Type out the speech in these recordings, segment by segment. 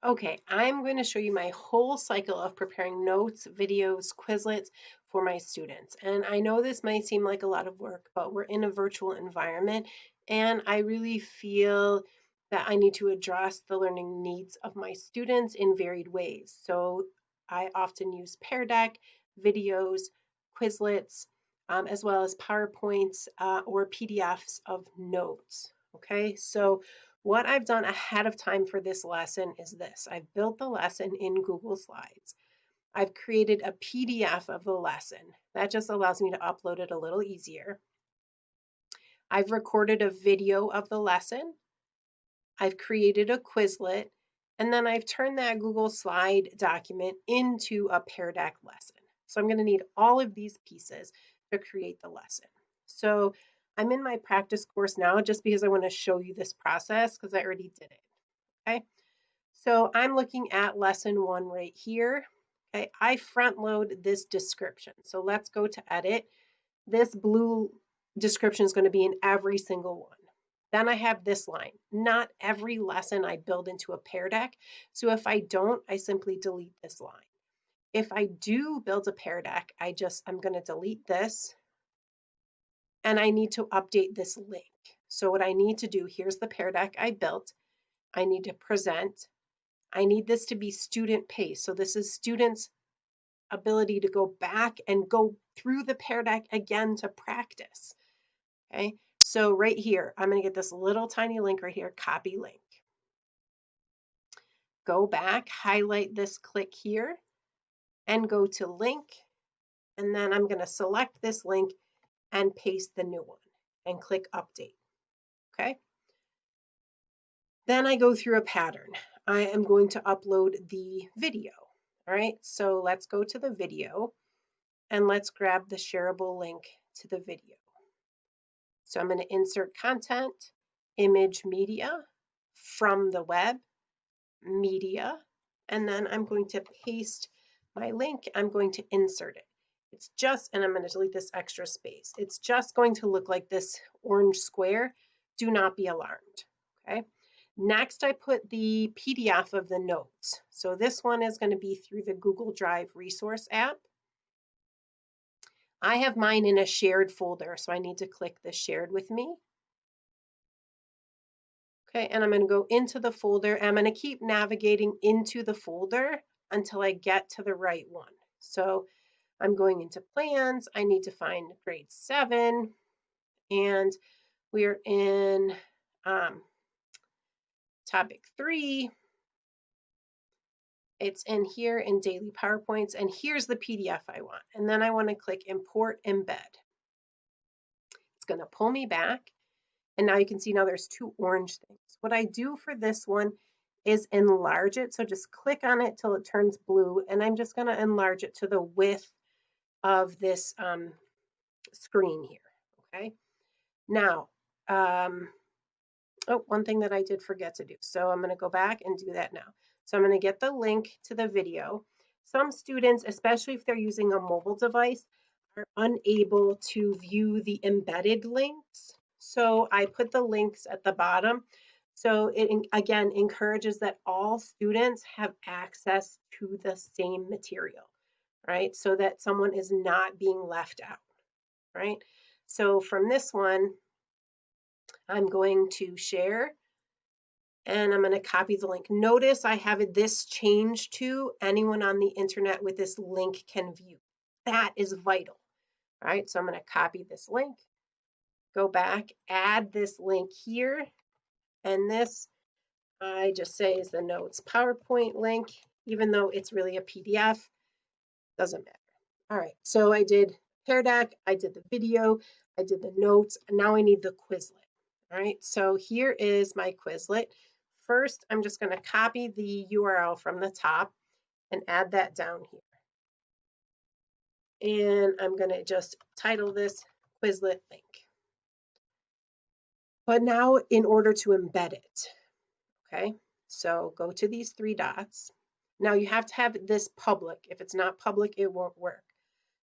Okay, I'm going to show you my whole cycle of preparing notes, videos, Quizlets for my students. And I know this might seem like a lot of work, but we're in a virtual environment, and I really feel that I need to address the learning needs of my students in varied ways. So I often use PearDeck, videos, Quizlets, as well as PowerPoints or PDFs of notes. Okay, so what I've done ahead of time for this lesson is this. I've built the lesson in Google Slides. I've created a PDF of the lesson. That just allows me to upload it a little easier. I've recorded a video of the lesson. I've created a Quizlet, and then I've turned that Google Slide document into a PearDeck lesson. So I'm going to need all of these pieces to create the lesson. So I'm in my practice course now just because I want to show you this process because I already did it. Okay, so I'm looking at lesson 1 right here. Okay, I front load this description. So let's go to edit. This blue description is going to be in every single one. Then I have this line. Not every lesson I build into a PearDeck. So if I don't, I simply delete this line. If I do build a PearDeck, I'm going to delete this and I need to update this link. So what I need to do, here's the PearDeck I built. I need to present. I need this to be student paced. So this is students' ability to go back and go through the PearDeck again to practice. Okay, so right here, I'm going to get this little tiny link right here, copy link. Go back, highlight this click here, and go to link. And then I'm going to select this link and paste the new one and click update. Okay. Then I go through a pattern. I am going to upload the video. All right, so let's go to the video and let's grab the shareable link to the video. So I'm going to insert content, image media, from the web, media, and then I'm going to paste my link. I'm going to insert it. It's just, and I'm going to delete this extra space. It's just going to look like this orange square. Do not be alarmed. Okay. Next, I put the PDF of the notes. So this one is going to be through the Google Drive resource app. I have mine in a shared folder, so I need to click the shared with me. Okay, and I'm going to go into the folder. And I'm going to keep navigating into the folder until I get to the right one. So I'm going into plans. I need to find grade 7, and we're in topic 3. It's in here in daily PowerPoints, and here's the PDF I want. And then I want to click import embed. It's going to pull me back. And now you can see now there's 2 orange things. What I do for this one is enlarge it. So just click on it till it turns blue. And I'm just going to enlarge it to the width of this screen here. Okay. Now, one thing that I did forget to do. So I'm going to go back and do that now. So I'm going to get the link to the video. Some students, especially if they're using a mobile device, are unable to view the embedded links. So I put the links at the bottom. So it, again, encourages that all students have access to the same material, right? So that someone is not being left out, right? So from this one, I'm going to share and I'm going to copy the link. Notice I have this changed to anyone on the internet with this link can view. That is vital, right? So I'm going to copy this link, go back, add this link here, and this I just say is the notes PowerPoint link, even though it's really a PDF, doesn't matter. All right, so I did PearDeck, I did the video, I did the notes, and now I need the Quizlet. All right, so here is my Quizlet. First, I'm just going to copy the URL from the top and add that down here. And I'm going to just title this Quizlet link. But now in order to embed it, okay, so go to these 3 dots. Now you have to have this public. If it's not public, it won't work.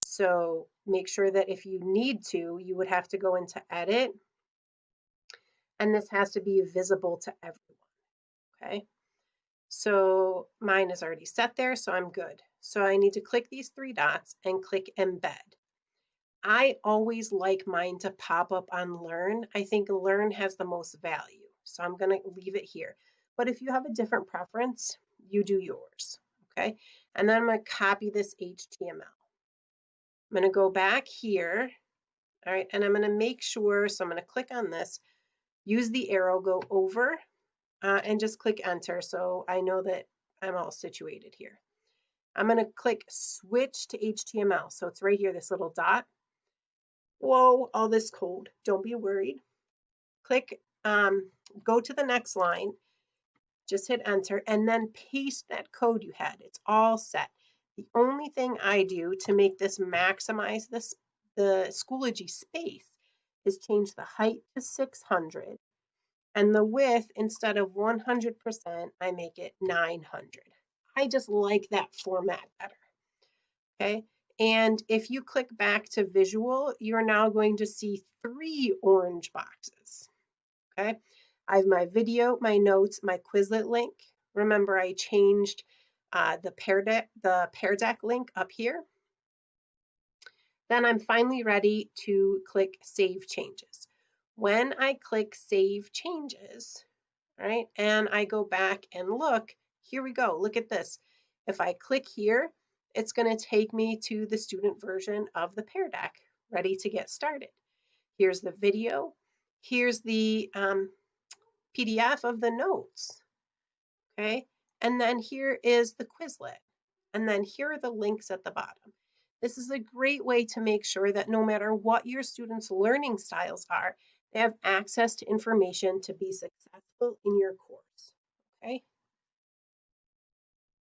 So make sure that if you need to, you would have to go into edit. And this has to be visible to everyone, okay? So mine is already set there, so I'm good. So I need to click these three dots and click embed. I always like mine to pop up on Learn. I think Learn has the most value. So I'm going to leave it here. But if you have a different preference, you do yours. Okay. And then I'm going to copy this HTML. I'm going to go back here. All right. And I'm going to make sure. So I'm going to click on this, use the arrow, go over, and just click enter. So I know that I'm all situated here. I'm going to click switch to HTML. So it's right here, this little dot. Whoa, all this code. Don't be worried. Click, go to the next line, just hit enter, and then paste that code you had. It's all set. The only thing I do to make this maximize this, the Schoology space is change the height to 600 and the width, instead of 100%, I make it 900. I just like that format better. Okay. And if you click back to visual, you're now going to see 3 orange boxes. Okay. I have my video, my notes, my Quizlet link. Remember, I changed the PearDeck link up here. Then I'm finally ready to click Save Changes. When I click Save Changes, right, and I go back and look, here we go. Look at this. If I click here, it's going to take me to the student version of the PearDeck, ready to get started. Here's the video. Here's the PDF of the notes, okay? And then here is the Quizlet. And then here are the links at the bottom. This is a great way to make sure that no matter what your students' learning styles are, they have access to information to be successful in your course, okay?